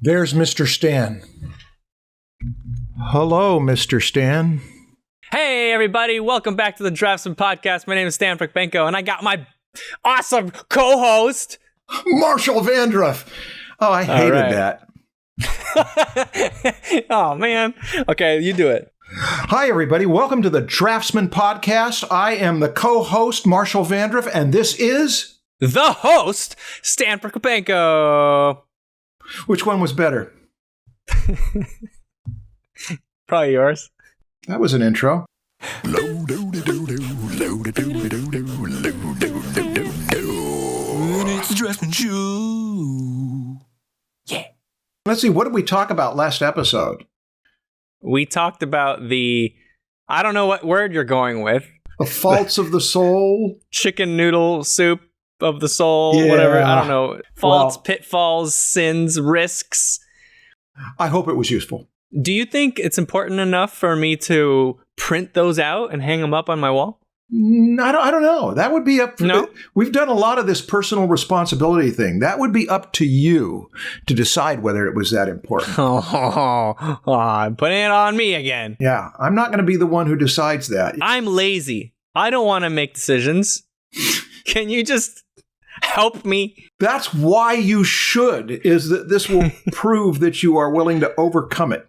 There's Mr. Stan. Hello, Mr. Stan. Hey, everybody. Welcome back to the Draftsmen podcast. My name is Stan Frickbenko, and I got my awesome co-host, Marshall Vandruff. Oh, I hated that. Oh, man. Okay, you do it. Hi, everybody. Welcome to the Draftsmen podcast. I am the co-host, Marshall Vandruff, and this is... the host, Stan Frickbenko. Which one was better? Probably yours. That was an intro. It's the Draftsman Show. Yeah. Let's see, what did we talk about last episode? We talked about I don't know what word you're going with. The faults of the soul? Chicken noodle soup of the soul, Yeah. whatever. I don't know. Faults, pitfalls, sins, risks. I hope it was useful. Do you think it's important enough for me to print those out and hang them up on my wall? I don't know. That would be up to No? We've done a lot of this personal responsibility thing. That would be up to you to decide whether it was that important. I'm putting it on me again. Yeah, I'm not going to be the one who decides that. I'm lazy. I don't want to make decisions. Can you just help me? That's why you should, is that this will prove that you are willing to overcome it.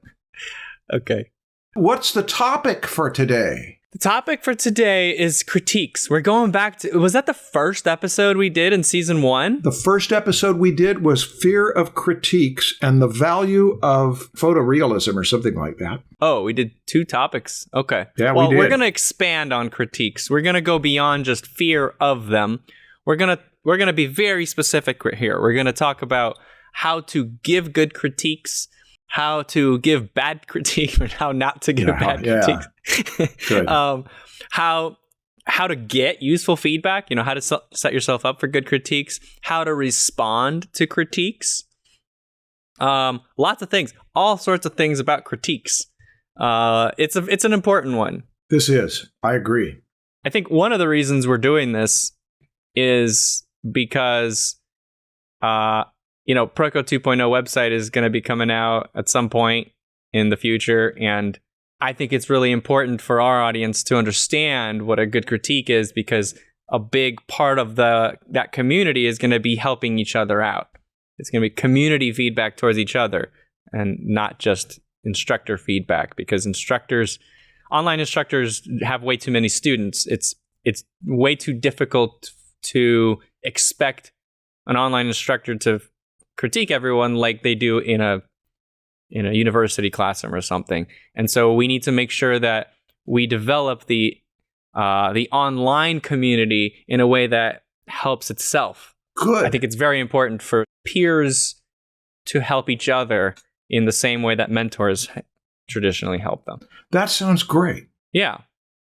Okay. What's the topic for today? The topic for today is critiques. We're going back to, was that the first episode we did in season 1? The first episode we did was fear of critiques and the value of photorealism or something like that. Oh, we did 2 topics. Okay. Yeah, well, we did. We're going to expand on critiques. We're going to go beyond just fear of them. We're going to be very specific here. We're going to talk about how to give good critiques, how to give bad critiques, and how not to give bad critiques. Good. How to get useful feedback, how to set yourself up for good critiques, how to respond to critiques. Lots of things, all sorts of things about critiques. It's an important one. This is. I agree. I think one of the reasons we're doing this is because, Proco 2.0 website is going to be coming out at some point in the future. And I think it's really important for our audience to understand what a good critique is, because a big part of that community is going to be helping each other out. It's going to be community feedback towards each other and not just instructor feedback, because online instructors have way too many students. It's way too difficult to expect an online instructor to critique everyone like they do in a university classroom or something. And so we need to make sure that we develop the online community in a way that helps itself. Good. I think it's very important for peers to help each other in the same way that mentors traditionally help them. That sounds great. Yeah.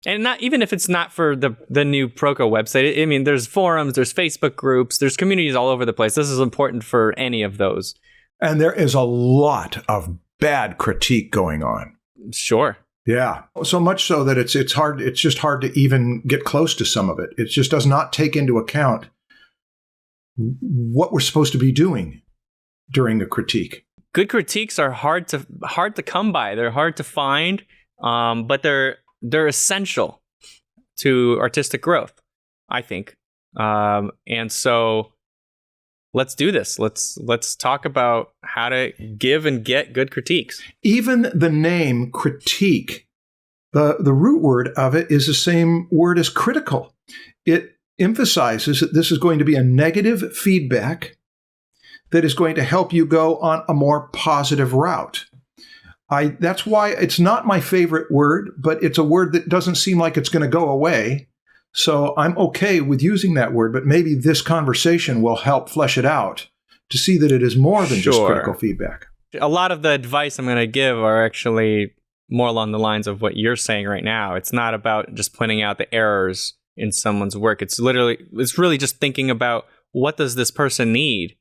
And not even if it's not for the new Proco website. I mean, there's forums, there's Facebook groups, there's communities all over the place. This is important for any of those. And there is a lot of bad critique going on. Sure. Yeah. So much so that it's hard. It's just hard to even get close to some of it. It just does not take into account what we're supposed to be doing during the critique. Good critiques are hard to come by. They're hard to find, but they're essential to artistic growth, I think. And so let's do this. Let's talk about how to give and get good critiques. Even the name critique, the root word of it is the same word as critical. It emphasizes that this is going to be a negative feedback that is going to help you go on a more positive route. That's why it's not my favorite word, but it's a word that doesn't seem like it's going to go away. So I'm okay with using that word, but maybe this conversation will help flesh it out to see that it is more than just critical feedback. A lot of the advice I'm going to give are actually more along the lines of what you're saying right now. It's not about just pointing out the errors in someone's work. It's really just thinking about, what does this person need?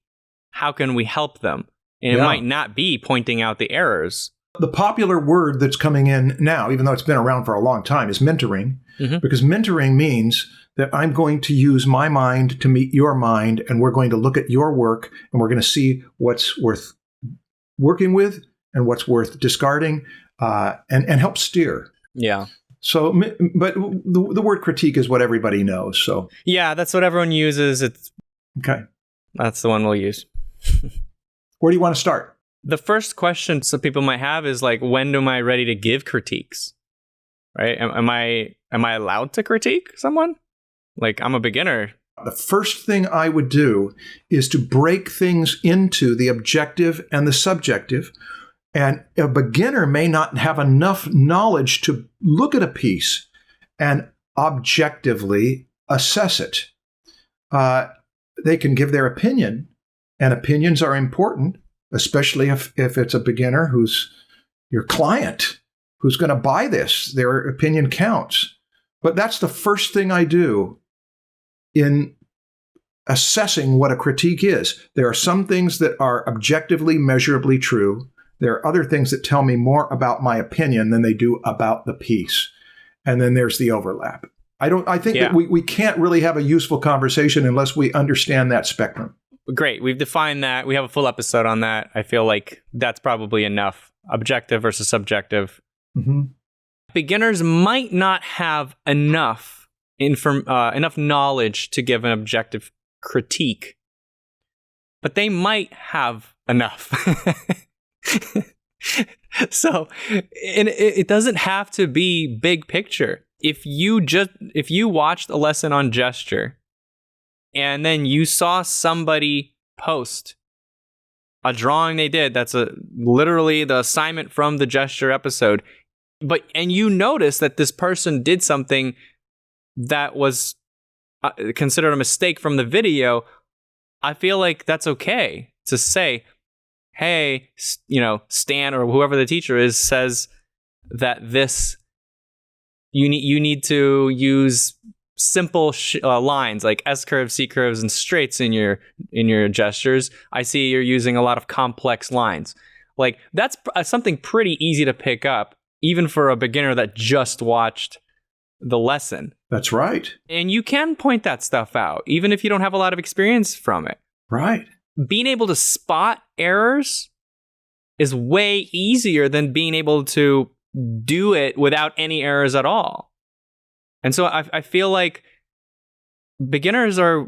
How can we help them? And it might not be pointing out the errors. The popular word that's coming in now, even though it's been around for a long time, is mentoring. Mm-hmm. Because mentoring means that I'm going to use my mind to meet your mind, and we're going to look at your work, and we're going to see what's worth working with and what's worth discarding, and help steer. Yeah. So, but the word critique is what everybody knows. So yeah, that's what everyone uses. It's okay. That's the one we'll use. Where do you want to start? The first question some people might have is like, when am I ready to give critiques? Right? Am I allowed to critique someone? Like, I'm a beginner. The first thing I would do is to break things into the objective and the subjective. And a beginner may not have enough knowledge to look at a piece and objectively assess it. They can give their opinion, and opinions are important, especially if it's a beginner who's your client, who's going to buy this. Their opinion counts. But that's the first thing I do in assessing what a critique is. There are some things that are objectively, measurably true. There are other things that tell me more about my opinion than they do about the piece. And then there's the overlap. I think that we can't really have a useful conversation unless we understand that spectrum. Great. We've defined that. We have a full episode on that. I feel like that's probably enough. Objective versus subjective. Mm-hmm. Beginners might not have enough knowledge to give an objective critique, but they might have enough. So, and it doesn't have to be big picture. If you watched a lesson on gesture and then you saw somebody post a drawing they did, that's literally the assignment from the gesture episode, and you notice that this person did something that was considered a mistake from the video, I feel like that's okay to say, hey, Stan or whoever the teacher is says that this you need to use simple lines like S curves, C curves, and straights in your gestures. I see you're using a lot of complex lines. Like, that's something pretty easy to pick up, even for a beginner that just watched the lesson. That's right. And you can point that stuff out, even if you don't have a lot of experience from it. Right. Being able to spot errors is way easier than being able to do it without any errors at all. And so I feel like beginners are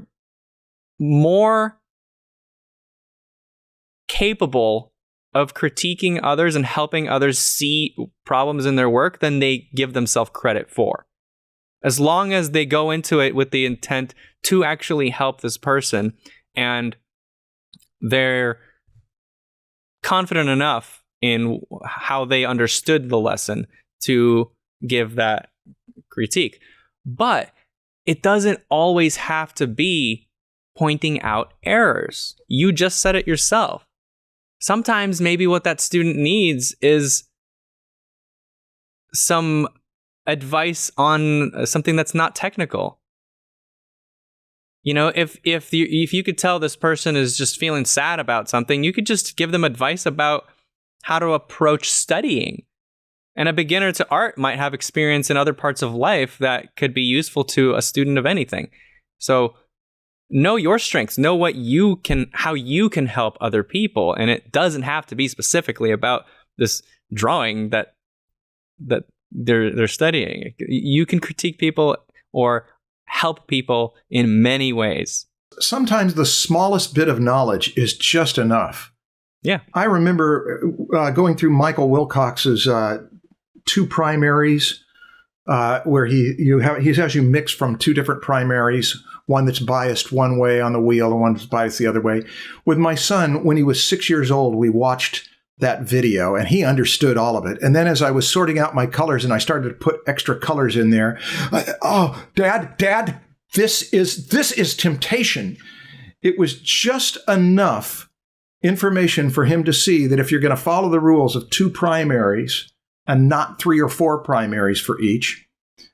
more capable of critiquing others and helping others see problems in their work than they give themselves credit for. As long as they go into it with the intent to actually help this person and they're confident enough in how they understood the lesson to give that critique. But it doesn't always have to be pointing out errors. You just said it yourself. Sometimes maybe what that student needs is some advice on something that's not technical. If you could tell this person is just feeling sad about something, you could just give them advice about how to approach studying. And a beginner to art might have experience in other parts of life that could be useful to a student of anything. So know your strengths, know how you can help other people. And it doesn't have to be specifically about this drawing that they're studying. You can critique people or help people in many ways. Sometimes the smallest bit of knowledge is just enough. Yeah. I remember going through Michael Wilcox's two primaries, where he has you mix from two different primaries, one that's biased one way on the wheel and one that's biased the other way. With my son, when he was 6 years old, we watched that video and he understood all of it. And then as I was sorting out my colors and I started to put extra colors in there, Dad, this is temptation. It was just enough information for him to see that if you're going to follow the rules of two primaries and not 3 or 4 primaries for each,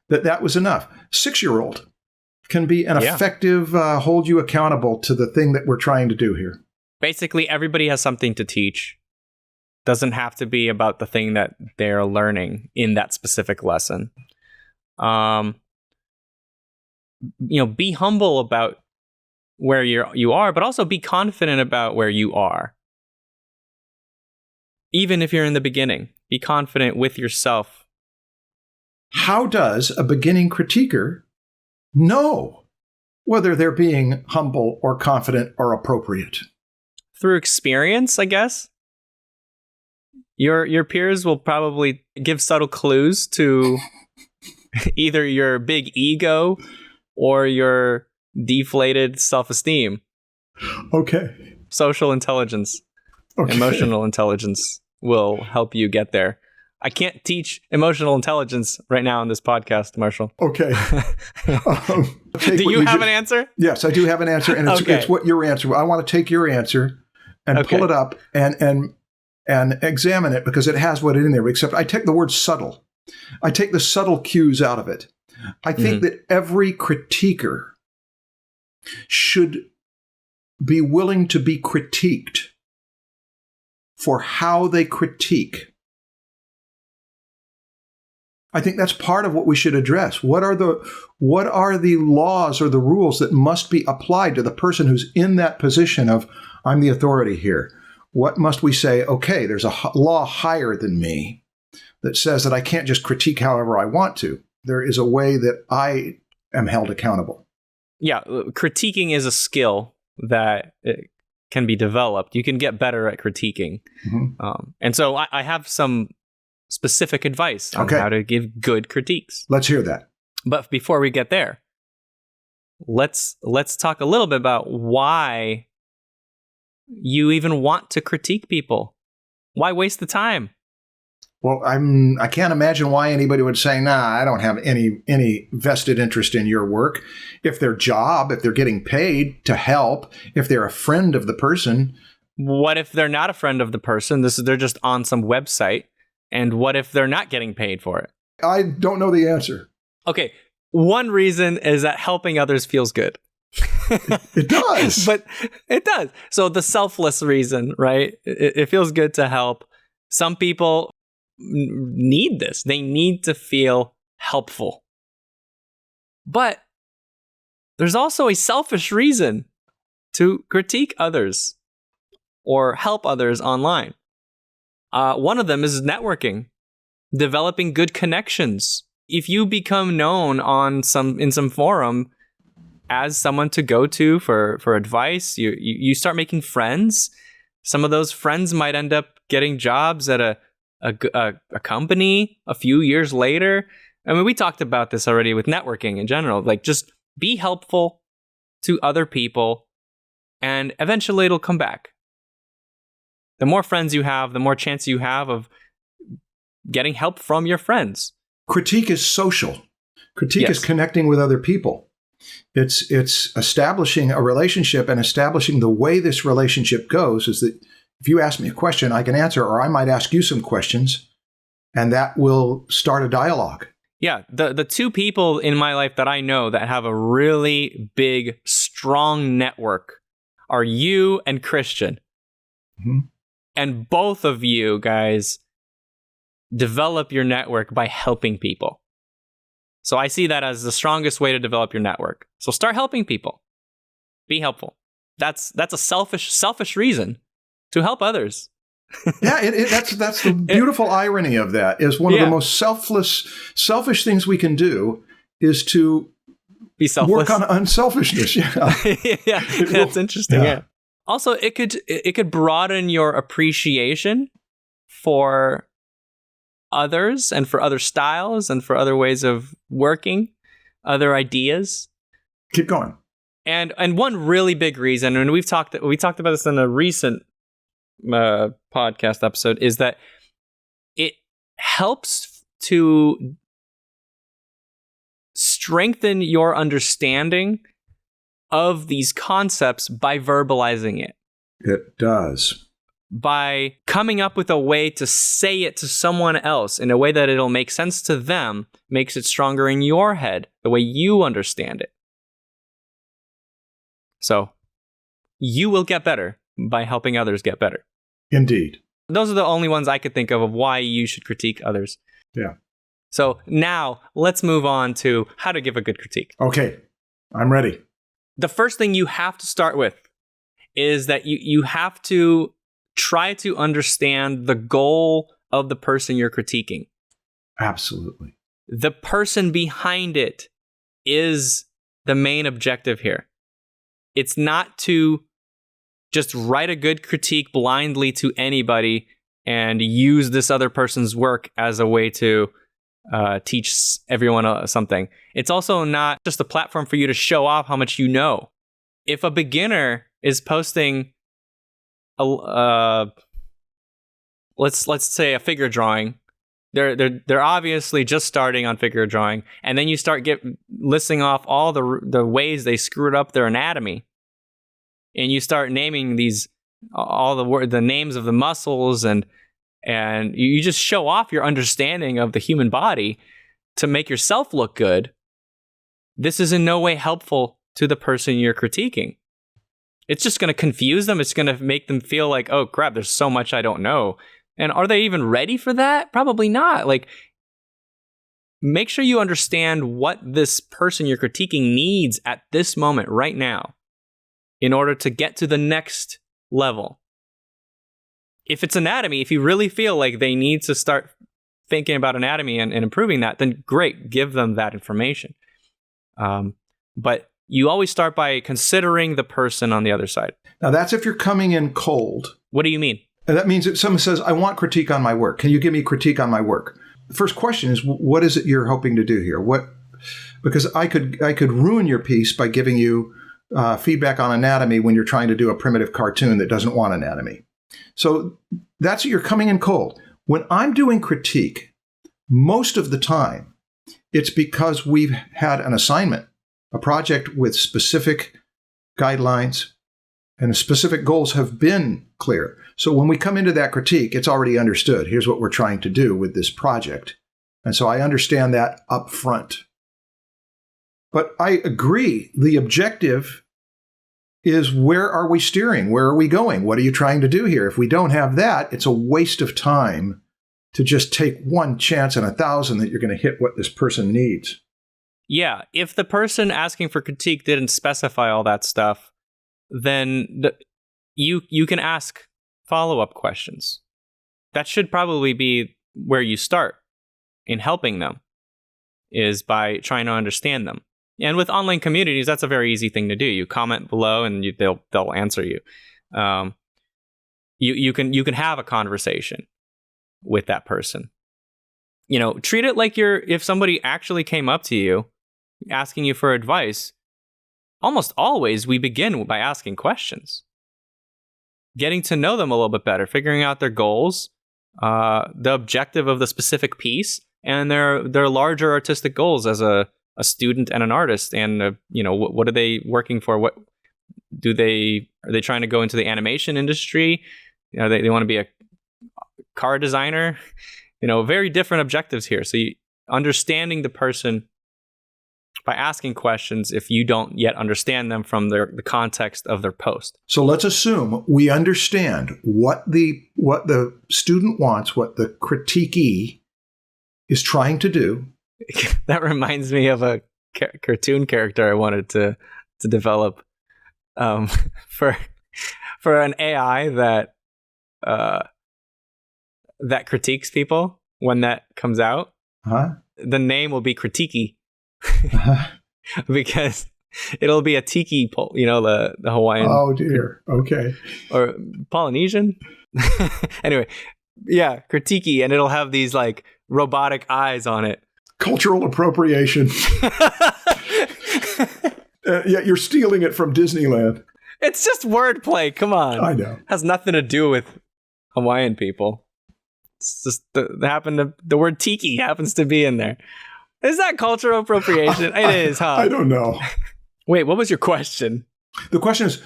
that was enough. 6-year-old can be an effective, hold you accountable to the thing that we're trying to do here. Basically, everybody has something to teach. Doesn't have to be about the thing that they're learning in that specific lesson. Be humble about where you are, but also be confident about where you are. Even if you're in the beginning, be confident with yourself. How does a beginning critiquer know whether they're being humble or confident or appropriate? Through experience, I guess. Your peers will probably give subtle clues to either your big ego or your deflated self-esteem. Okay. Social intelligence, emotional intelligence will help you get there. I can't teach emotional intelligence right now on this podcast, Marshall. Okay. Do you have an answer? Yes, I do have an answer, and it's what your answer. I want to take your answer and pull it up and examine it because it has what it in there. Except I take the word subtle. I take the subtle cues out of it. I think that every critiquer should be willing to be critiqued for how they critique. I think that's part of what we should address. What are the laws or the rules that must be applied to the person who's in that position of, I'm the authority here? What must we say? Okay, there's a law higher than me that says that I can't just critique however I want to. There is a way that I am held accountable. Yeah, critiquing is a skill that can be developed. You can get better at critiquing. And so I have some specific advice on how to give good critiques. Let's hear that. But before we get there, let's talk a little bit about why you even want to critique people. Why waste the time? Well, I can't imagine why anybody would say, nah, I don't have any vested interest in your work. If their job, if they're getting paid to help, if they're a friend of the person. What if they're not a friend of the person? They're just on some website. And what if they're not getting paid for it? I don't know the answer. Okay. One reason is that helping others feels good. It does. But it does. So the selfless reason, right? It feels good to help. Some people need this. They need to feel helpful. But there's also a selfish reason to critique others or help others online. One of them is networking, developing good connections. If you become known in some forum as someone to go to for advice, you start making friends. Some of those friends might end up getting jobs at a company a few years later. I mean, we talked about this already with networking in general. Like, just be helpful to other people, and eventually it'll come back. The more friends you have, the more chance you have of getting help from your friends. Critique is social. Critique is connecting with other people. It's establishing a relationship, and establishing the way this relationship goes is that if you ask me a question, I can answer, or I might ask you some questions, and that will start a dialogue. Yeah, the two people in my life that I know that have a really big, strong network are you and Christian. And both of you guys develop your network by helping people. So I see that as the strongest way to develop your network. So start helping people. Be helpful. That's a selfish reason to help others. Yeah, that's the beautiful irony of that. Is one of the most selfish things we can do is to be selfless. Work on unselfishness. Yeah, that's interesting. Yeah. Also, it could broaden your appreciation for others and for other styles and for other ways of working, other ideas. Keep going. And one really big reason, and we talked about this in a recent podcast episode, is that it helps to strengthen your understanding of these concepts by verbalizing it. It does. By coming up with a way to say it to someone else in a way that it'll make sense to them, makes it stronger in your head, the way you understand it. So you will get better by helping others get better. Indeed. Those are the only ones I could think of why you should critique others. Yeah. So now let's move on to how to give a good critique. Okay, I'm ready. The first thing you have to start with is that you have to try to understand the goal of the person you're critiquing. Absolutely. The person behind it is the main objective here. It's not to just write a good critique blindly to anybody and use this other person's work as a way to teach everyone something. It's also not just a platform for you to show off how much you know. If a beginner is posting let's say a figure drawing, they're obviously just starting on figure drawing, and then you start listing off all the ways they screwed up their anatomy, and you start naming the names of the muscles, and you just show off your understanding of the human body to make yourself look good. This is in no way helpful to the person you're critiquing. It's just going to confuse them. It's going to make them feel like, oh crap, there's so much I don't know. And are they even ready for that? Probably not. Like, make sure you understand what this person you're critiquing needs at this moment right now in order to get to the next level. If it's anatomy, if you really feel like they need to start thinking about anatomy and improving that, then great, give them that information. But you always start by considering the person on the other side. Now, that's if you're coming in cold. What do you mean? And that means that someone says, I want critique on my work. Can you give me critique on my work? The first question is, what is it you're hoping to do here? Because I could ruin your piece by giving you feedback on anatomy when you're trying to do a primitive cartoon that doesn't want anatomy. So that's you're coming in cold. When I'm doing critique, most of the time, it's because we've had an assignment, a project with specific guidelines, and specific goals have been clear. So when we come into that critique, it's already understood. Here's what we're trying to do with this project. And so I understand that up front. But I agree, the objective is, where are we steering? Where are we going? What are you trying to do here? If we don't have that, it's a waste of time to just take one chance in 1,000 that you're going to hit what this person needs. Yeah, if the person asking for critique didn't specify all that stuff, then you can ask follow-up questions. That should probably be where you start in helping them, is by trying to understand them. And with online communities, that's a very easy thing to do. You comment below, and they'll answer you. You can have a conversation with that person. You know, treat it like if somebody actually came up to you asking you for advice. Almost always we begin by asking questions, getting to know them a little bit better, figuring out their goals, the objective of the specific piece, and their larger artistic goals as a student and an artist. And what are they working for? What are they trying to go into the animation industry? They want to be a car designer. Very different objectives here. So understanding the person by asking questions if you don't yet understand them from the context of their post. So let's assume we understand what the student wants, what the critiquee is trying to do. That reminds me of a cartoon character I wanted to develop for an AI that critiques people when that comes out. Uh-huh. The name will be Critiquey. Uh-huh. Because it'll be a tiki pole, the Hawaiian. Oh dear. Okay. Or Polynesian. Anyway, yeah, Critiquey, and it'll have these like robotic eyes on it. Cultural appropriation. Yeah, you're stealing it from Disneyland. It's just wordplay. Come on. I know. Has nothing to do with Hawaiian people. It's just the word tiki happens to be in there. Is that cultural appropriation? It is, huh? I don't know. Wait, what was your question? The question is,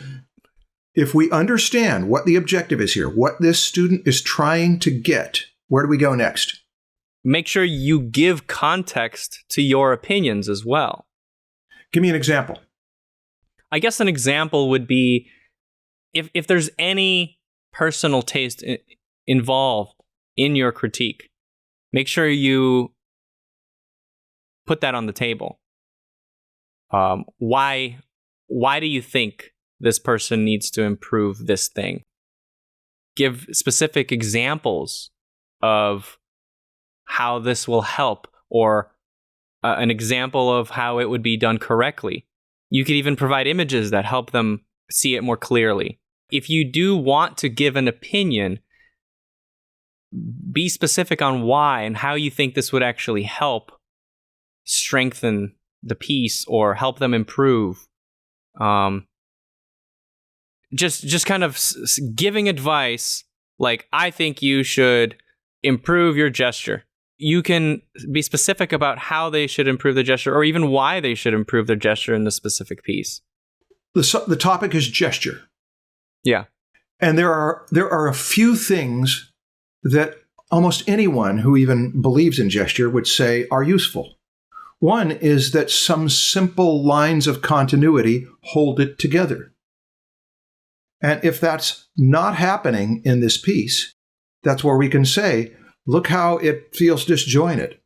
if we understand what the objective is here, what this student is trying to get, where do we go next? Make sure you give context to your opinions as well. Give me an example. I guess an example would be if there's any personal taste involved in your critique, make sure you put that on the table. Why do you think this person needs to improve this thing? give specific examples of how this will help, or an example of how it would be done correctly. You could even provide images that help them see it more clearly. If you do want to give an opinion, be specific on why and how you think this would actually help strengthen the piece or help them improve. Just kind of giving advice, like, I think you should improve your gesture. You can be specific about how they should improve the gesture, or even why they should improve their gesture in the specific piece. The topic is gesture. Yeah. And there are a few things that almost anyone who even believes in gesture would say are useful. One is that some simple lines of continuity hold it together. And if that's not happening in this piece, that's where we can say, look how it feels disjointed.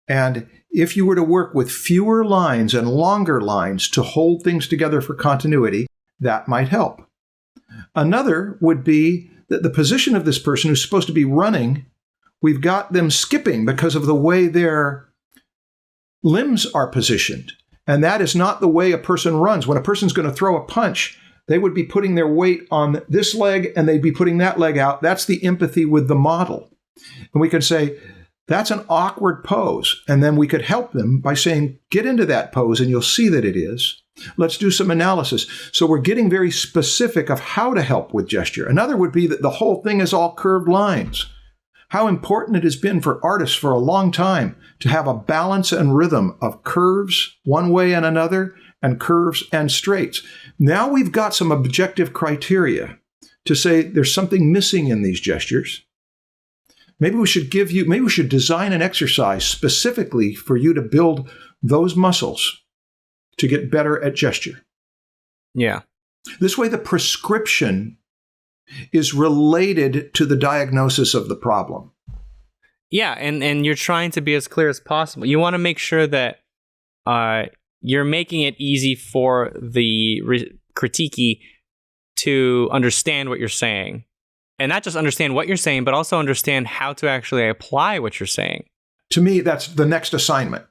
And if you were to work with fewer lines and longer lines to hold things together for continuity, that might help. Another would be that the position of this person who's supposed to be running, we've got them skipping because of the way their limbs are positioned. And that is not the way a person runs. When a person's going to throw a punch, they would be putting their weight on this leg and they'd be putting that leg out. That's the empathy with the model. And we could say, that's an awkward pose. And then we could help them by saying, get into that pose and you'll see that it is. Let's do some analysis. So we're getting very specific of how to help with gesture. Another would be that the whole thing is all curved lines. How important it has been for artists for a long time to have a balance and rhythm of curves one way and another, and curves and straights. Now we've got some objective criteria to say there's something missing in these gestures. Maybe we should design an exercise specifically for you to build those muscles to get better at gesture. Yeah. This way, the prescription is related to the diagnosis of the problem. Yeah, and you're trying to be as clear as possible. You want to make sure that you're making it easy for the critiquee to understand what you're saying. And not just understand what you're saying, but also understand how to actually apply what you're saying. To me, that's the next assignment.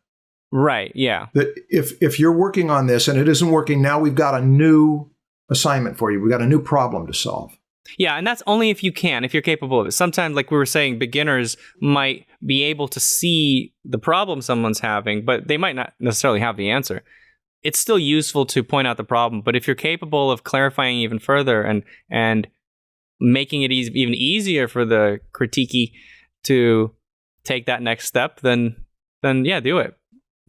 Right, yeah. That if you're working on this and it isn't working, now we've got a new assignment for you. We've got a new problem to solve. Yeah, and that's only if you can, if you're capable of it. Sometimes, like we were saying, beginners might be able to see the problem someone's having, but they might not necessarily have the answer. It's still useful to point out the problem, but if you're capable of clarifying even further and making it even easier for the critiquee to take that next step, then yeah, do it.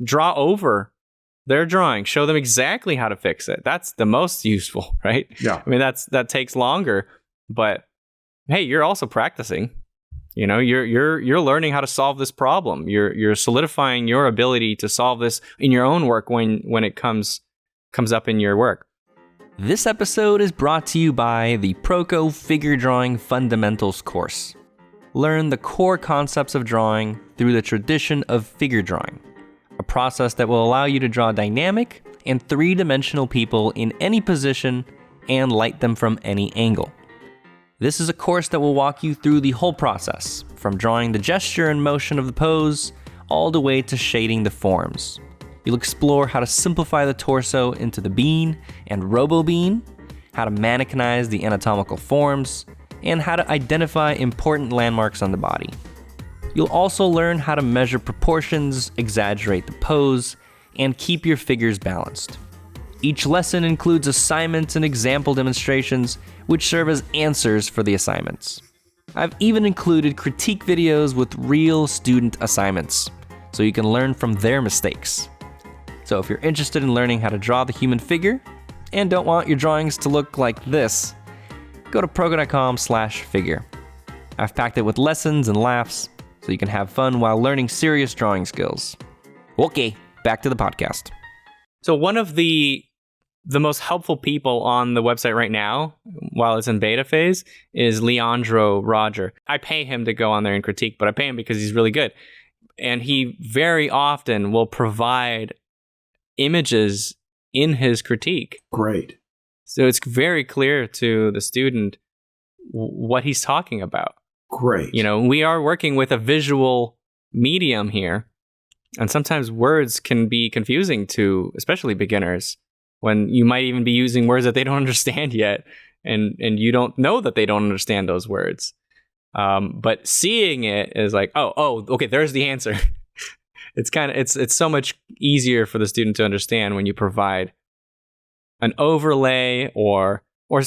Draw over their drawing. Show them exactly how to fix it. That's the most useful, right? Yeah. I mean, that takes longer, but hey, you're also practicing. You know, you're learning how to solve this problem. You're solidifying your ability to solve this in your own work when it comes up in your work. This episode is brought to you by the Proko Figure Drawing Fundamentals course. Learn the core concepts of drawing through the tradition of figure drawing, a process that will allow you to draw dynamic and three-dimensional people in any position and light them from any angle. This is a course that will walk you through the whole process, from drawing the gesture and motion of the pose, all the way to shading the forms. You'll explore how to simplify the torso into the bean and robo-bean, how to mannequinize the anatomical forms, and how to identify important landmarks on the body. You'll also learn how to measure proportions, exaggerate the pose, and keep your figures balanced. Each lesson includes assignments and example demonstrations, which serve as answers for the assignments. I've even included critique videos with real student assignments, so you can learn from their mistakes. So if you're interested in learning how to draw the human figure, and don't want your drawings to look like this, go to proko.com/figure. I've packed it with lessons and laughs, so you can have fun while learning serious drawing skills. Okay, back to the podcast. So one of the most helpful people on the website right now, while it's in beta phase, is Leandro Roger. I pay him to go on there and critique, but I pay him because he's really good. And he very often will provide images in his critique. Great. So it's very clear to the student what he's talking about. Great. We are working with a visual medium here, and sometimes words can be confusing to especially beginners, when you might even be using words that they don't understand yet, and you don't know that they don't understand those words. But seeing it is like, oh, okay, there's the answer. It's so much easier for the student to understand when you provide an overlay or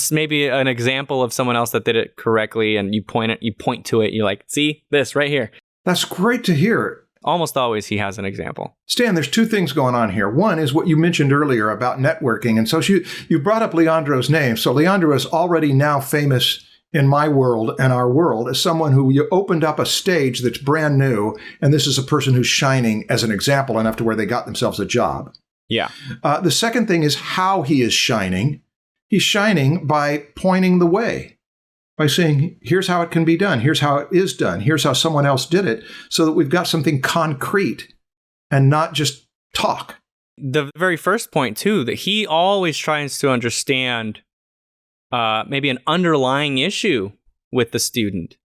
maybe an example of someone else that did it correctly, and you point to it. You're like, see this right here. That's great to hear. Almost always he has an example. Stan, there's two things going on here. One is what you mentioned earlier about networking. And so you brought up Leandro's name. So Leandro is already now famous in my world and our world as someone who you opened up a stage that's brand new. And this is a person who's shining as an example enough to where they got themselves a job. Yeah. The second thing is how he is shining. He's shining by pointing the way, by saying, here's how it can be done. Here's how it is done. Here's how someone else did it, so that we've got something concrete and not just talk. The very first point, too, that he always tries to understand maybe an underlying issue with the student,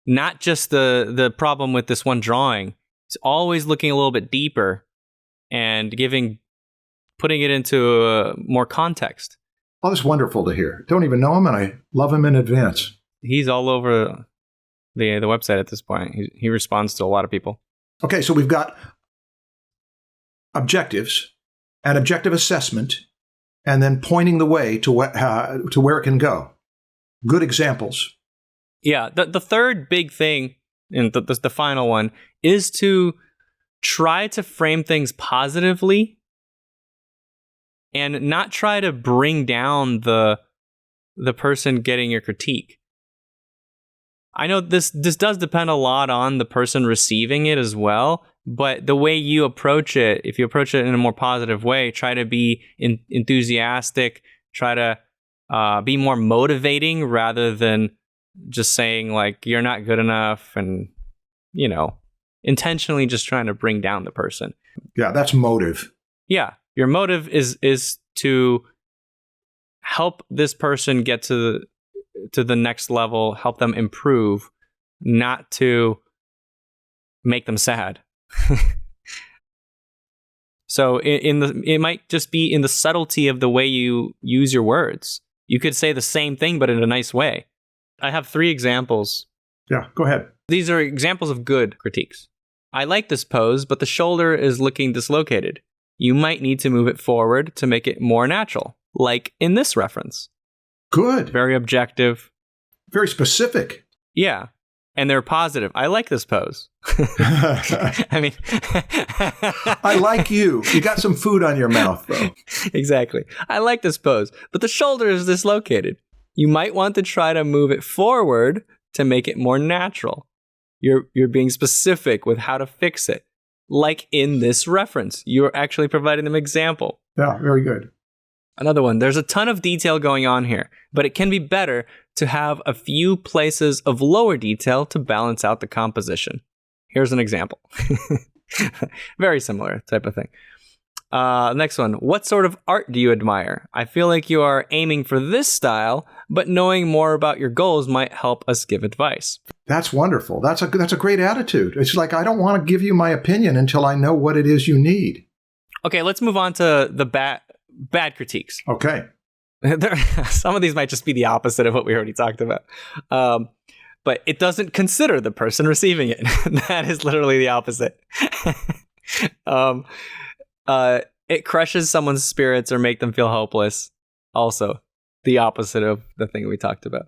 not just the problem with this one drawing. He's always looking a little bit deeper and putting it into more context. Oh, that's wonderful to hear. Don't even know him, and I love him in advance. He's all over the website at this point. He responds to a lot of people. Okay, so we've got objectives and objective assessment, and then pointing the way to where it can go. Good examples. Yeah, the third big thing, and the final one, is to try to frame things positively and not try to bring down the person getting your critique. I know this does depend a lot on the person receiving it as well, but the way you approach it, if you approach it in a more positive way, try to be enthusiastic, try to be more motivating rather than just saying like you're not good enough and, intentionally just trying to bring down the person. Yeah, that's motive. Yeah. Your motive is to help this person get to the next level, help them improve, not to make them sad. So it might just be in the subtlety of the way you use your words. You could say the same thing, but in a nice way. I have 3 examples. Yeah, go ahead. These are examples of good critiques. I like this pose, but the shoulder is looking dislocated. You might need to move it forward to make it more natural, like in this reference. Good. Very objective. Very specific. Yeah. And they're positive. I like this pose. I mean, I like you. You got some food on your mouth, though. Exactly. I like this pose, but the shoulder is dislocated. You might want to try to move it forward to make it more natural. You're being specific with how to fix it. Like in this reference, you're actually providing them example. Yeah, very good. Another one, there's a ton of detail going on here, but it can be better to have a few places of lower detail to balance out the composition. Here's an example. Very similar type of thing. Next one, what sort of art do you admire? I feel like you are aiming for this style, but knowing more about your goals might help us give advice. That's wonderful. That's a great attitude. It's like, I don't want to give you my opinion until I know what it is you need. Okay, let's move on to the bad critiques. Okay. Some of these might just be the opposite of what we already talked about. But it doesn't consider the person receiving it. That is literally the opposite. It crushes someone's spirits or make them feel hopeless. Also, the opposite of the thing we talked about.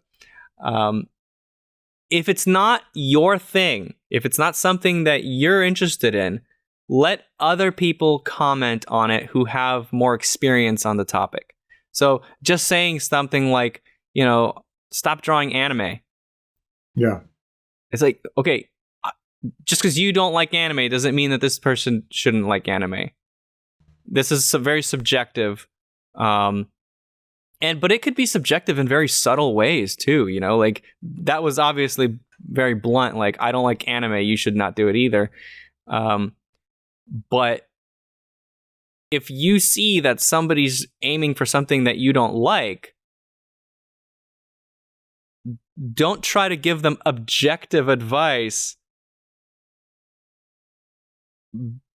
If it's not your thing, if it's not something that you're interested in, let other people comment on it who have more experience on the topic. So just saying something like, stop drawing anime. Yeah. It's like, okay, just because you don't like anime doesn't mean that this person shouldn't like anime. This is very subjective. But it could be subjective in very subtle ways too, like that was obviously very blunt, like I don't like anime, you should not do it either. But if you see that somebody's aiming for something that you don't like, don't try to give them objective advice,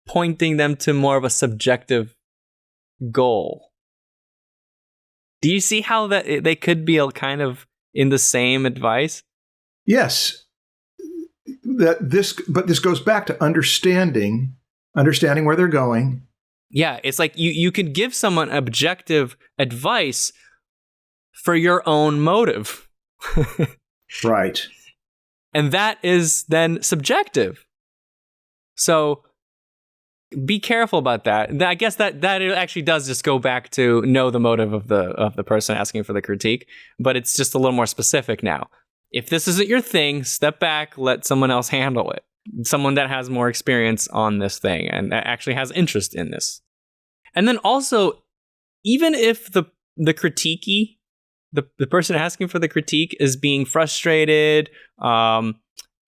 pointing them to more of a subjective goal. Do you see how that they could be kind of in the same advice? Yes. But this goes back to understanding where they're going. Yeah, it's like you could give someone objective advice for your own motive. Right. And that is then subjective. So be careful about that. I guess that actually does just go back to know the motive of the person asking for the critique, but it's just a little more specific now. If this isn't your thing, step back, let someone else handle it. Someone that has more experience on this thing and actually has interest in this. And then also, even if the critiquee, the person asking for the critique is being frustrated,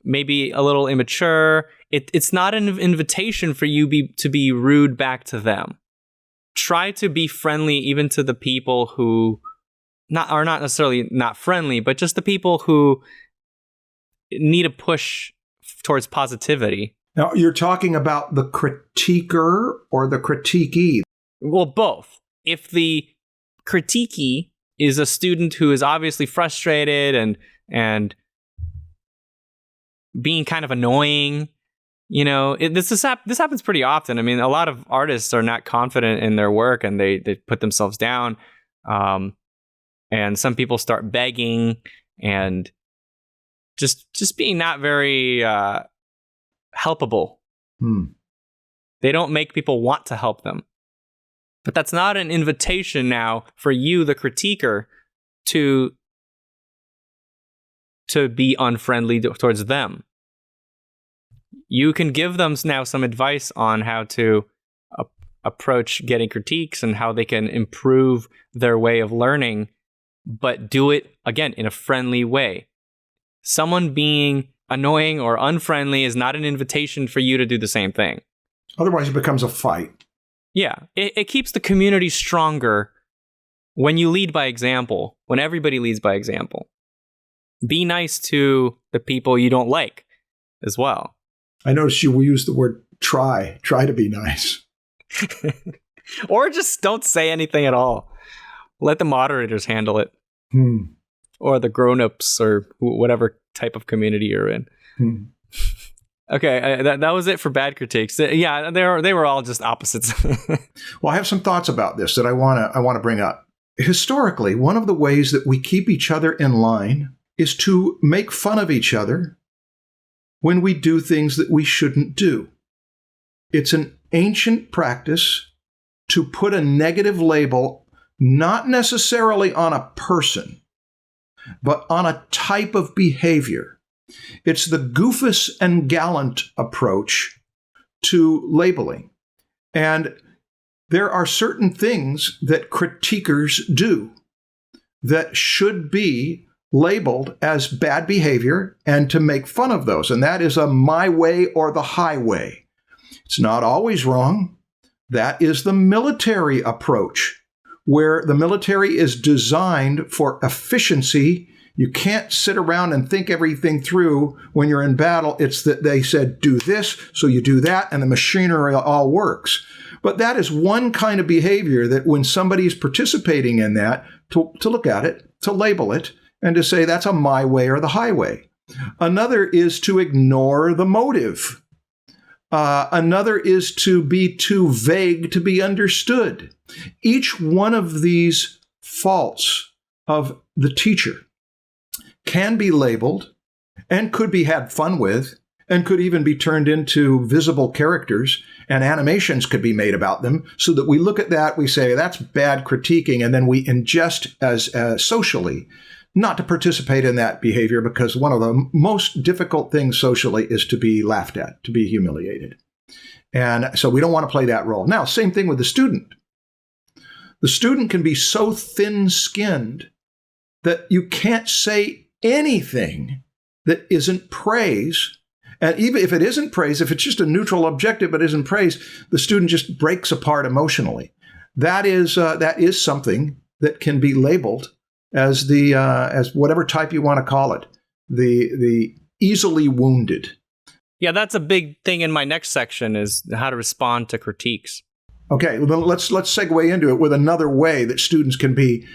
maybe a little immature, it's not an invitation for you to be rude back to them. Try to be friendly even to the people who are not necessarily not friendly, but just the people who need a push towards positivity. Now, you're talking about the critiquer or the critiquee? Well, both. If the critiquee is a student who is obviously frustrated and being kind of annoying, this happens pretty often. I mean, a lot of artists are not confident in their work and they put themselves down. And some people start begging and just being not very helpable. They don't make people want to help them. But that's not an invitation now for you, the critiquer, to be unfriendly towards them. You can give them now some advice on how to approach getting critiques and how they can improve their way of learning, but do it, again, in a friendly way. Someone being annoying or unfriendly is not an invitation for you to do the same thing. Otherwise, it becomes a fight. Yeah, it keeps the community stronger when you lead by example, when everybody leads by example. Be nice to the people you don't like as well. I noticed you use the word try. Try to be nice. Or just don't say anything at all. Let the moderators handle it. Or the grown-ups or whatever type of community you're in. Okay, that was it for bad critiques. Yeah, they were all just opposites. Well, I have some thoughts about this that I want to bring up. Historically, one of the ways that we keep each other in line is to make fun of each other when we do things that we shouldn't do. It's an ancient practice to put a negative label not necessarily on a person, but on a type of behavior. It's the goofus and gallant approach to labeling. And there are certain things that critiquers do that should be labeled as bad behavior and to make fun of those. And that is a my way or the highway. It's not always wrong. That is the military approach, where the military is designed for efficiency. You can't sit around and think everything through when you're in battle. It's that they said, do this, so you do that, and the machinery all works. But that is one kind of behavior that when somebody is participating in that, to look at it, to label it, and to say that's a my way or the highway. Another is to ignore the motive. Another is to be too vague to be understood. Each one of these faults of the teacher can be labeled and could be had fun with and could even be turned into visible characters, and animations could be made about them so that we look at that, we say that's bad critiquing, and then we ingest as socially not to participate in that behavior, because one of the most difficult things socially is to be laughed at, to be humiliated. And so we don't want to play that role. Now, same thing with the student. The student can be so thin-skinned that you can't say anything that isn't praise. And even if it isn't praise, if it's just a neutral objective but isn't praise, the student just breaks apart emotionally. That is something that can be labeled as as whatever type you want to call it, the easily wounded. Yeah, that's a big thing in my next section is how to respond to critiques. Okay, well, let's segue into it with another way that students can be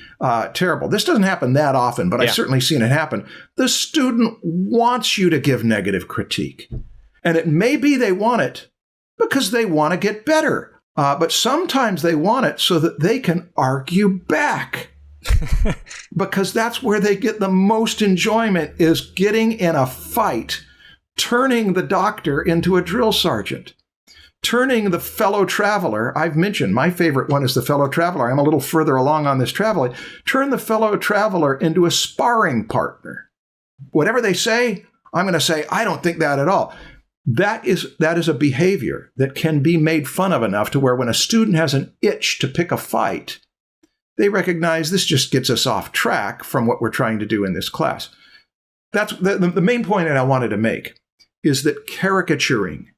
terrible. This doesn't happen that often, but I've certainly seen it happen. The student wants you to give negative critique. And it may be they want it because they want to get better. But sometimes they want it so that they can argue back. Because that's where they get the most enjoyment, is getting in a fight, turning the doctor into a drill sergeant. Turning the fellow traveler, I've mentioned my favorite one is the fellow traveler. I'm a little further along on this traveling. Turn the fellow traveler into a sparring partner. Whatever they say, I'm going to say, I don't think that at all. That is a behavior that can be made fun of enough to where when a student has an itch to pick a fight, they recognize this just gets us off track from what we're trying to do in this class. That's the main point that I wanted to make, is that caricaturing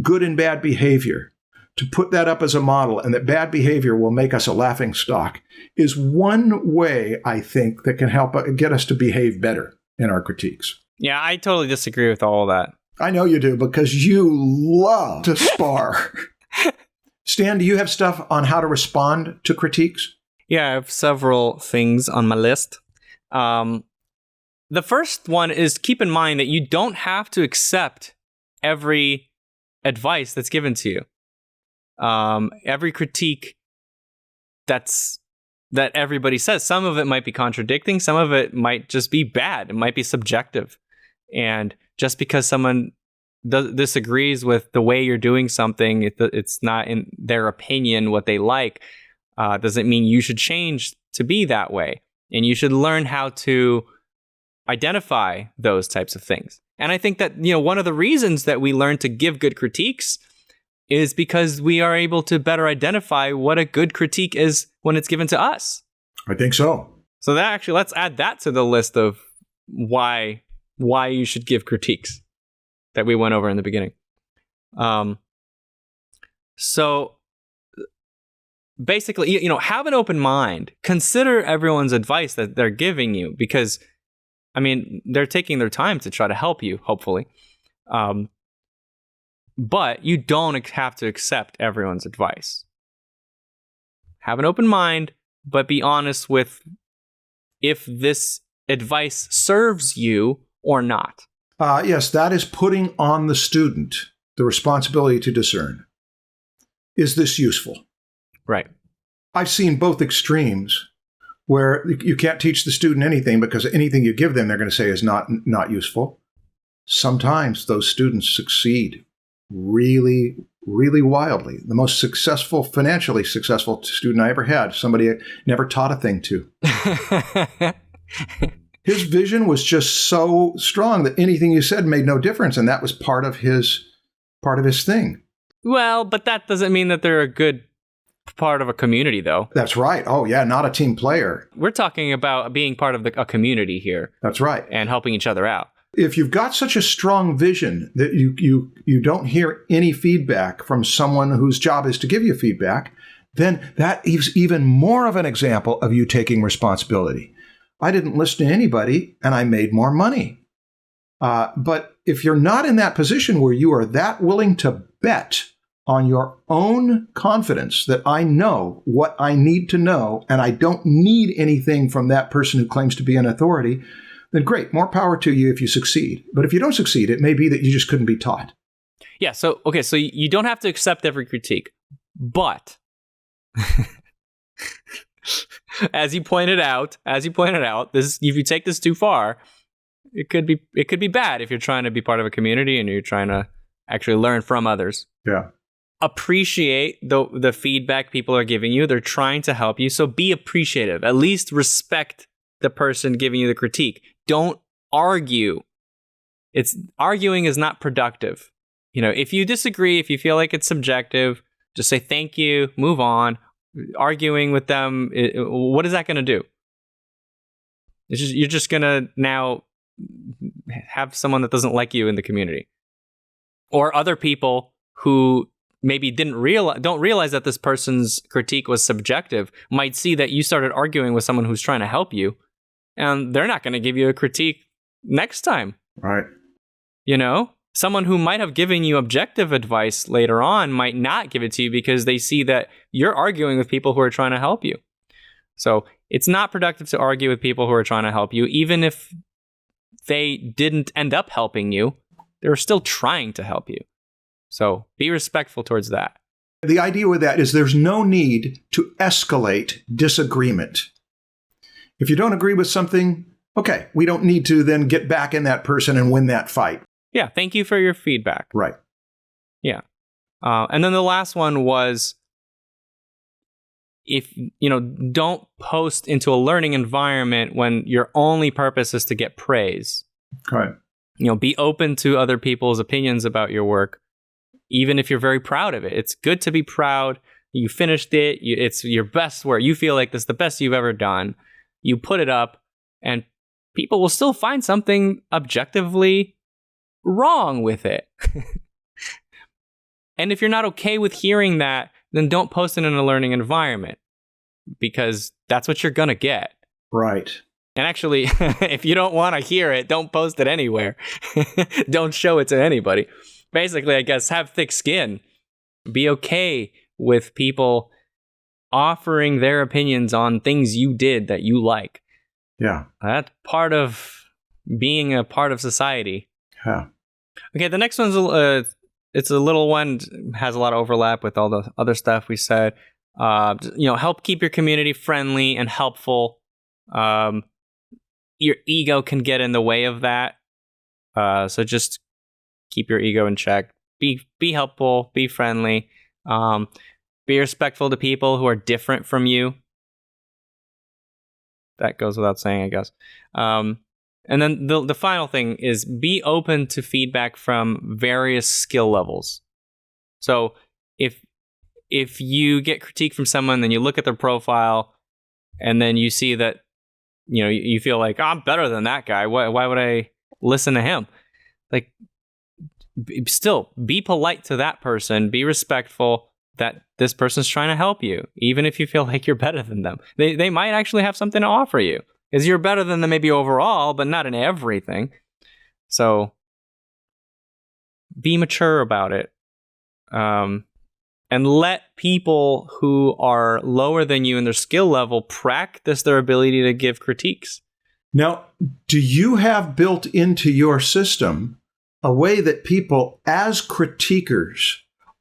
good and bad behavior, to put that up as a model, and that bad behavior will make us a laughing stock, is one way, I think, that can help get us to behave better in our critiques. Yeah, I totally disagree with all of that. I know you do, because you love to spar. Stan, do you have stuff on how to respond to critiques? Yeah, I have several things on my list. The first one is keep in mind that you don't have to accept every advice that's given to you. Every critique that everybody says, some of it might be contradicting, some of it might just be bad, it might be subjective. And just because someone disagrees with the way you're doing something, it's not in their opinion what they like, doesn't mean you should change to be that way. And you should learn how to identify those types of things. And I think that, one of the reasons that we learn to give good critiques is because we are able to better identify what a good critique is when it's given to us. I think so. So that actually, let's add that to the list of why you should give critiques that we went over in the beginning. So basically, have an open mind. Consider everyone's advice that they're giving you, because they're taking their time to try to help you, hopefully. But you don't have to accept everyone's advice. Have an open mind, but be honest with if this advice serves you or not. Yes, that is putting on the student the responsibility to discern. Is this useful? Right. I've seen both extremes, where you can't teach the student anything because anything you give them, they're going to say is not useful. Sometimes those students succeed really, really wildly. The most financially successful student I ever had, somebody I never taught a thing to. His vision was just so strong that anything you said made no difference, and that was part of his thing. Well, but that doesn't mean that they're a good part of a community, though. That's right. Oh, yeah, not a team player. We're talking about being part of a community here. That's right. And helping each other out. If you've got such a strong vision that you don't hear any feedback from someone whose job is to give you feedback, then that is even more of an example of you taking responsibility. I didn't listen to anybody, and I made more money. But if you're not in that position where you are that willing to bet on your own confidence that I know what I need to know, and I don't need anything from that person who claims to be an authority, then great, more power to you if you succeed. But if you don't succeed, it may be that you just couldn't be taught. Yeah, so you don't have to accept every critique, but as you pointed out, this, if you take this too far, it could be bad if you're trying to be part of a community and you're trying to actually learn from others. Yeah. Appreciate the feedback people are giving you. They're trying to help you, so be appreciative. At least respect the person giving you the critique. Don't argue. Arguing is not productive. If you disagree, if you feel like it's subjective, just say thank you, move on. Arguing with them, what is that going to do? You're just going to now have someone that doesn't like you in the community, or other people who maybe don't realize that this person's critique was subjective might see that you started arguing with someone who's trying to help you, and they're not going to give you a critique next time. Right. You know, someone who might have given you objective advice later on might not give it to you because they see that you're arguing with people who are trying to help you. So it's not productive to argue with people who are trying to help you. Even if they didn't end up helping you, they're still trying to help you. So be respectful towards that. The idea with that is there's no need to escalate disagreement. If you don't agree with something, okay, we don't need to then get back in that person and win that fight. Yeah, thank you for your feedback. Right. Yeah. And then the last one was, don't post into a learning environment when your only purpose is to get praise. Right. Be open to other people's opinions about your work, even if you're very proud of it. It's good to be proud. You finished it. It's your best work. You feel like this is the best you've ever done. You put it up, and people will still find something objectively wrong with it. And if you're not okay with hearing that, then don't post it in a learning environment, because that's what you're going to get. Right. And actually, if you don't want to hear it, don't post it anywhere. Don't show it to anybody. Basically, I guess, have thick skin. Be okay with people offering their opinions on things you did that you like. Yeah. That's part of being a part of society. Yeah. Okay, the next one's it's a little one, has a lot of overlap with all the other stuff we said. Help keep your community friendly and helpful. Your ego can get in the way of that. So just keep your ego in check. Be helpful, be friendly. Be respectful to people who are different from you. That goes without saying, I guess. And then the final thing is be open to feedback from various skill levels. So if you get critique from someone, then you look at their profile, and then you see that, you feel like, I'm better than that guy. Why would I listen to him? Like, still be polite to that person. Be respectful that this person's trying to help you, even if you feel like you're better than them. They might actually have something to offer you, because you're better than them maybe overall, but not in everything. So be mature about it. And let people who are lower than you in their skill level practice their ability to give critiques. Now, do you have built into your system a way that people, as critiquers,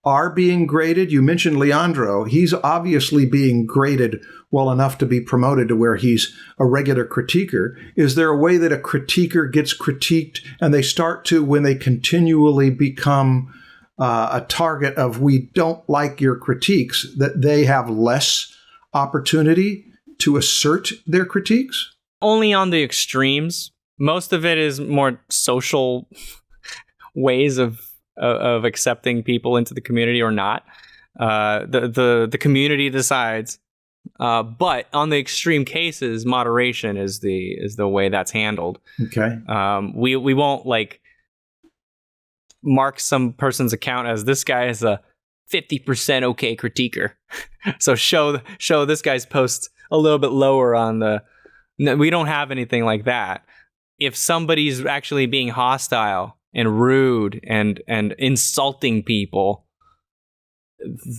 are being graded? You mentioned Leandro. He's obviously being graded well enough to be promoted to where he's a regular critiquer. Is there a way that a critiquer gets critiqued and they start to, when they continually become a target of, we don't like your critiques, that they have less opportunity to assert their critiques? Only on the extremes. Most of it is more social ways of accepting people into the community or not. The community decides. But on the extreme cases, moderation is the way that's handled. Okay. We won't mark some person's account as, this guy is a 50% okay critiquer. So show this guy's post a little bit lower on the. No, we don't have anything like that. If somebody's actually being hostile and rude and insulting people,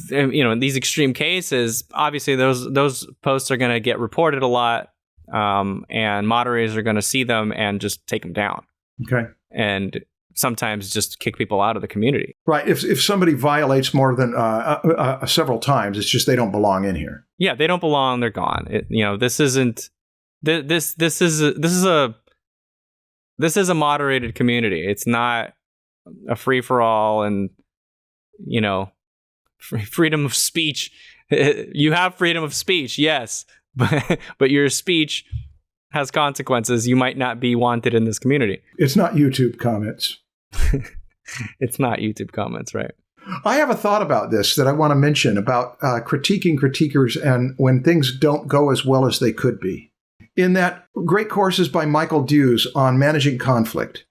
in these extreme cases, obviously those posts are going to get reported a lot, and moderators are going to see them and just take them down. Okay. And sometimes just kick people out of the community. Right. If somebody violates more than several times, it's just they don't belong in here. Yeah, they don't belong. They're gone. This isn't. This is a moderated community. It's not a free for all, and freedom of speech. You have freedom of speech, yes, but your speech has consequences. You might not be wanted in this community. It's not YouTube comments. It's not YouTube comments, right? I have a thought about this that I want to mention about critiquing critiquers and when things don't go as well as they could be. In that great courses by Michael Dews on managing conflict,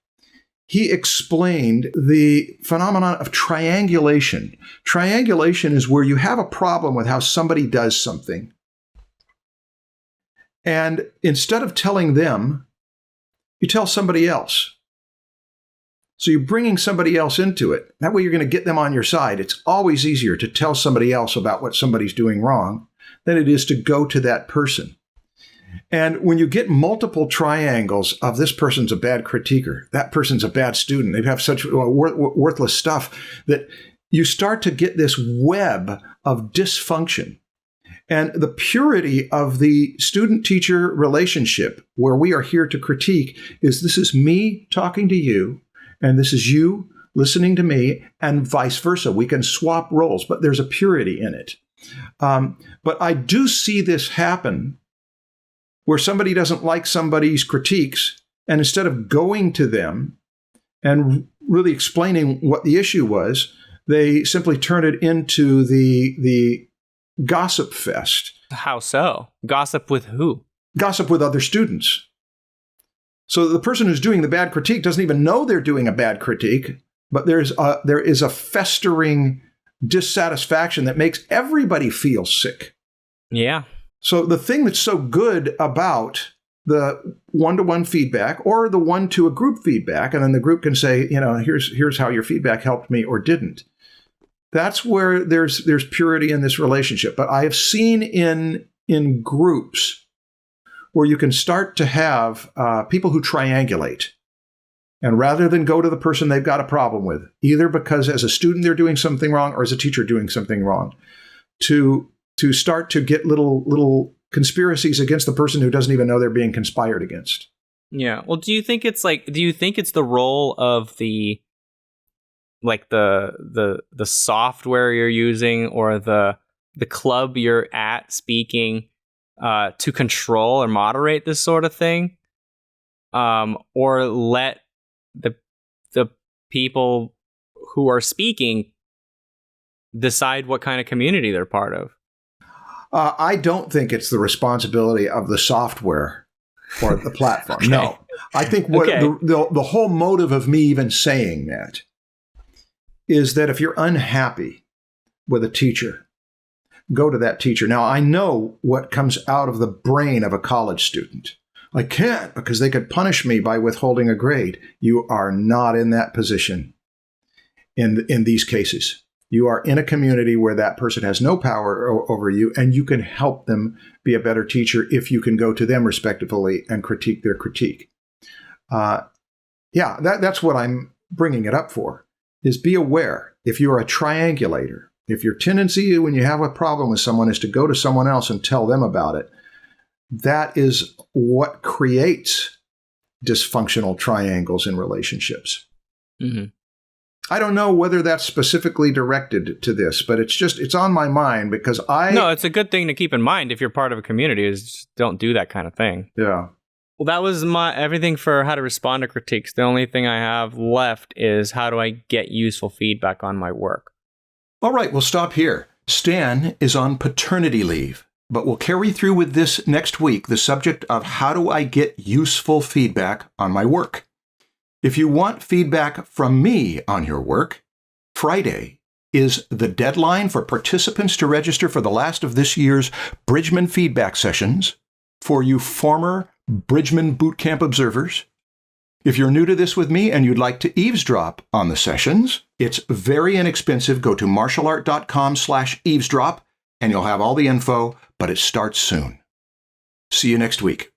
he explained the phenomenon of triangulation. Triangulation is where you have a problem with how somebody does something. And instead of telling them, you tell somebody else. So you're bringing somebody else into it. That way you're going to get them on your side. It's always easier to tell somebody else about what somebody's doing wrong than it is to go to that person. And when you get multiple triangles of this person's a bad critiquer, that person's a bad student, they have such worthless stuff, that you start to get this web of dysfunction. And the purity of the student-teacher relationship, where we are here to critique, is this is me talking to you, and this is you listening to me, and vice versa. We can swap roles, but there's a purity in it. But I do see this happen where somebody doesn't like somebody's critiques, and instead of going to them and really explaining what the issue was, they simply turn it into the gossip fest. How so? Gossip with who? Gossip with other students. So the person who's doing the bad critique doesn't even know they're doing a bad critique, but there is a festering dissatisfaction that makes everybody feel sick. Yeah. So the thing that's so good about the one-to-one feedback or the one-to-a-group feedback, and then the group can say, here's how your feedback helped me or didn't. That's where there's purity in this relationship. But I have seen in groups where you can start to have people who triangulate. And rather than go to the person they've got a problem with, either because as a student they're doing something wrong or as a teacher doing something wrong, to start to get little conspiracies against the person who doesn't even know they're being conspired against. Yeah. Well, do you think it's the role of the software you're using or the club you're at speaking to control or moderate this sort of thing? Or let the people who are speaking decide what kind of community they're part of? I don't think it's the responsibility of the software or the platform. Okay. No. I think what the whole motive of me even saying that is that if you're unhappy with a teacher, go to that teacher. Now, I know what comes out of the brain of a college student. I can't because they could punish me by withholding a grade. You are not in that position in these cases. You are in a community where that person has no power over you, and you can help them be a better teacher if you can go to them respectfully and critique their critique. That's what I'm bringing it up for, is be aware. If you're a triangulator, if your tendency when you have a problem with someone is to go to someone else and tell them about it, that is what creates dysfunctional triangles in relationships. Mm-hmm. I don't know whether that's specifically directed to this, but it's on my mind because No, it's a good thing to keep in mind if you're part of a community, is just don't do that kind of thing. Yeah. Well, that was everything for how to respond to critiques. The only thing I have left is how do I get useful feedback on my work? All right, we'll stop here. Stan is on paternity leave, but we'll carry through with this next week, the subject of how do I get useful feedback on my work. If you want feedback from me on your work, Friday is the deadline for participants to register for the last of this year's Bridgman feedback sessions for you former Bridgman Bootcamp observers. If you're new to this with me and you'd like to eavesdrop on the sessions, it's very inexpensive. Go to martialart.com/eavesdrop and you'll have all the info, but it starts soon. See you next week.